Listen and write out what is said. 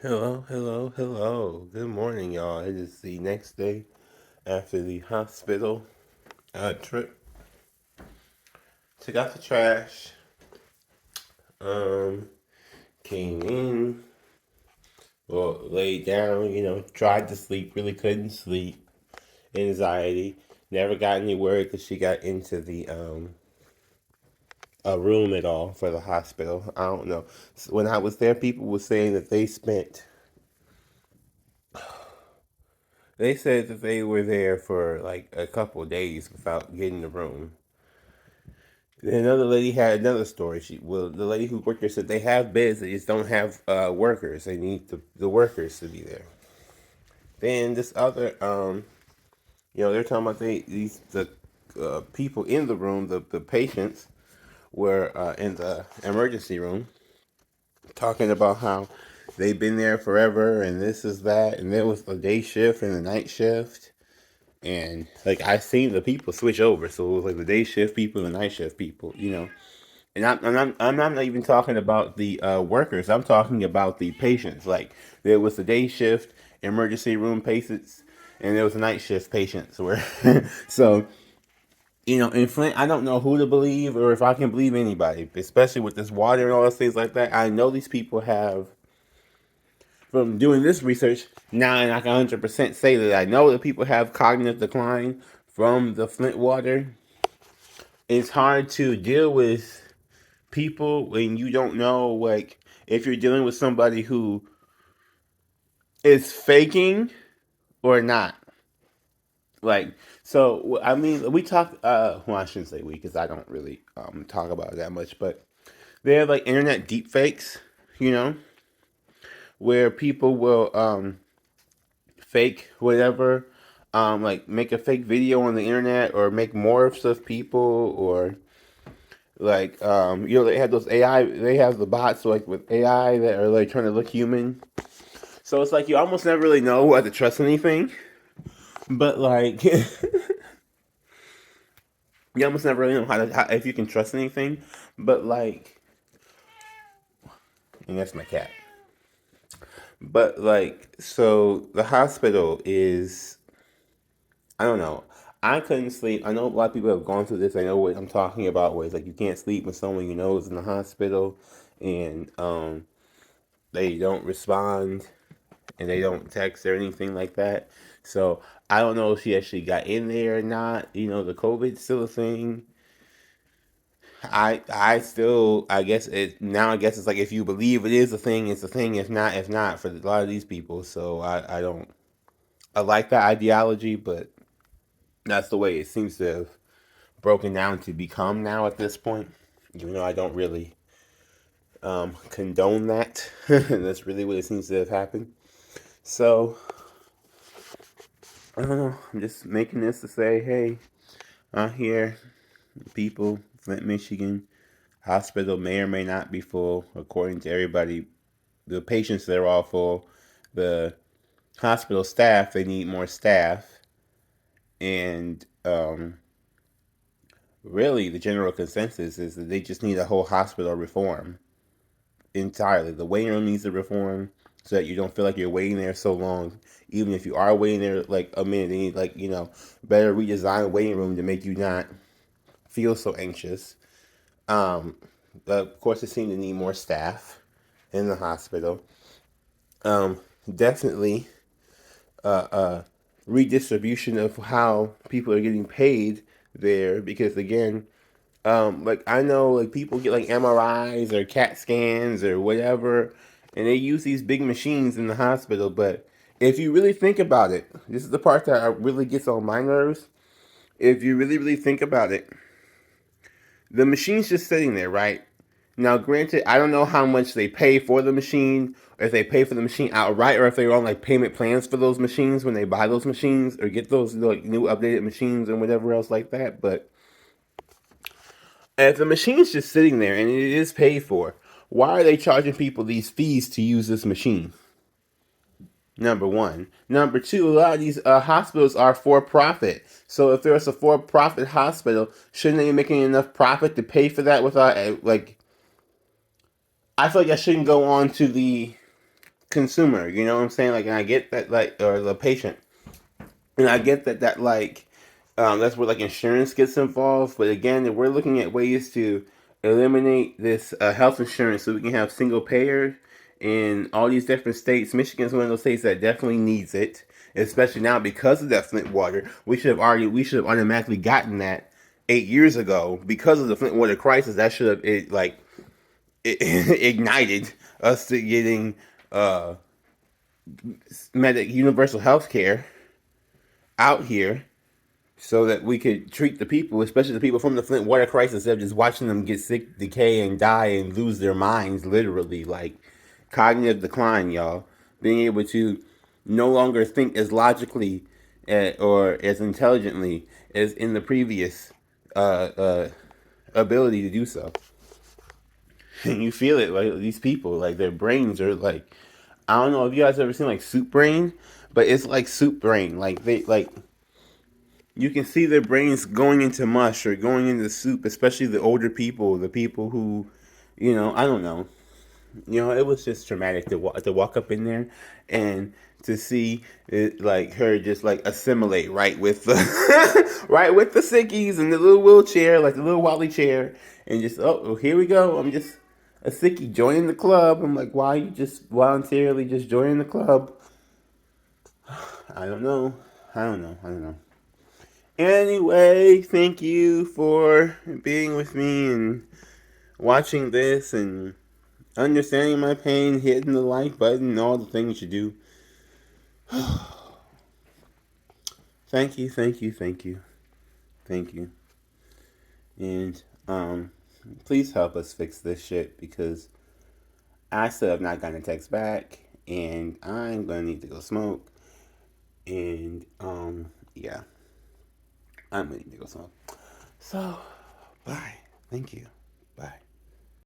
Hello, hello, hello. Good morning, y'all. It is the next day after the hospital trip. Took out the trash. Um, Came in, well, laid down. Tried to sleep, really couldn't sleep. Anxiety. Never got anywhere because she got into the a room at all for the hospital. I don't know. When I was there, people were saying that they said that they were there for like a couple of days without getting the room. Another lady had another story. The lady who worked there said they have beds, they just don't have workers. They need the workers to be there. Then this other, they're talking about the people in the room, the patients were in the emergency room, talking about how they've been there forever and this is that, and there was a day shift and a night shift, and like I seen the people switch over, so it was like the day shift people and the night shift people. And I'm not even talking about the workers. I'm talking about the patients. Like there was the day shift emergency room patients, and there was a night shift patients. Where so in Flint, I don't know who to believe or if I can believe anybody, especially with this water and all those things like that. I know these people have from doing this research now, and I can 100% say that I know that people have cognitive decline from the Flint water. It's hard to deal with people when you don't know, like, if you're dealing with somebody who is faking or not. Like, so I mean, we talk. Well, I shouldn't say we because I don't really talk about it that much. But they have like internet deep fakes, you know, where people will fake whatever, like make a fake video on the internet or make morphs of people or like they have those AI. They have the bots like with AI that are like trying to look human. So it's like you almost never really know whether to trust anything. But like you almost never really know how if you can trust anything. But like, and that's my cat. But like, so the hospital is, I don't know. I couldn't sleep. I know a lot of people have gone through this. I know what I'm talking about. Where it's like you can't sleep when someone you know is in the hospital, and they don't respond, and they don't text or anything like that. So I don't know if she actually got in there or not. The COVID's still a thing. I still, I guess it now, I guess it's like if you believe it is a thing, it's a thing. If not, if not, for a lot of these people. So I don't, I like that ideology, but that's the way it seems to have broken down to become now at this point. Even though I don't really condone that. That's really what it seems to have happened. So I don't know. I'm just making this to say, hey, out here, people, Flint, Michigan, hospital may or may not be full, according to everybody. The patients, they're all full. The hospital staff, they need more staff. And really, the general consensus is that they just need a whole hospital reform entirely. The waiting room needs to reform so that you don't feel like you're waiting there so long. Even if you are waiting there like a minute, they need better redesign the waiting room to make you not feel so anxious. Um, of course, they seem to need more staff in the hospital. Um, Definitely redistribution of how people are getting paid there because again, like I know like people get like MRIs or CAT scans or whatever, and they use these big machines in the hospital. But if you really think about it, this is the part that really gets on my nerves. If you really think about it, the machine's just sitting there, right? Now, granted, I don't know how much they pay for the machine, or if they pay for the machine outright, or if they're on like payment plans for those machines when they buy those machines or get those like new updated machines and whatever else like that. But if the machine's just sitting there and it is paid for, why are they charging people these fees to use this machine? Number one. Number two, a lot of these hospitals are for profit. So if there's a for profit hospital, shouldn't they be making enough profit to pay for that without like? I feel like that shouldn't go on to the consumer. You know what I'm saying? Like, and I get that, like, or the patient, and I get that like, that's where like insurance gets involved. But again, if we're looking at ways to eliminate this health insurance so we can have single payer in all these different states. Michigan's one of those states that definitely needs it, especially now because of that Flint water. We should have automatically gotten that 8 years ago because of the Flint water crisis. That should have ignited us to getting uh, universal health care out here so that we could treat the people, especially the people from the Flint water crisis, instead of just watching them get sick, decay, and die and lose their minds, literally. Like, cognitive decline, y'all. Being able to no longer think as logically or as intelligently as in the previous uh, uh, ability to do so. And you feel it, like these people, like their brains are like, I don't know if you guys ever seen like soup brain, but it's like soup brain. Like they like you can see their brains going into mush or going into soup, especially the older people, the people who, I don't know. It was just traumatic to walk up in there and to see it, like her just like assimilate right with the right with the sickies and the little wheelchair, like the little Wally chair, and just here we go. I'm just a sickie joining the club. I'm like, why you just voluntarily just joining the club? I don't know. I don't know. I don't know. Anyway, thank you for being with me and watching this and understanding my pain, hitting the like button, and all the things you do. Thank you, thank you, thank you, thank you. And please help us fix this shit because I still have not gotten a text back, and I'm gonna need to go smoke. And yeah, I'm gonna need to go smoke. So, bye. Thank you. Bye.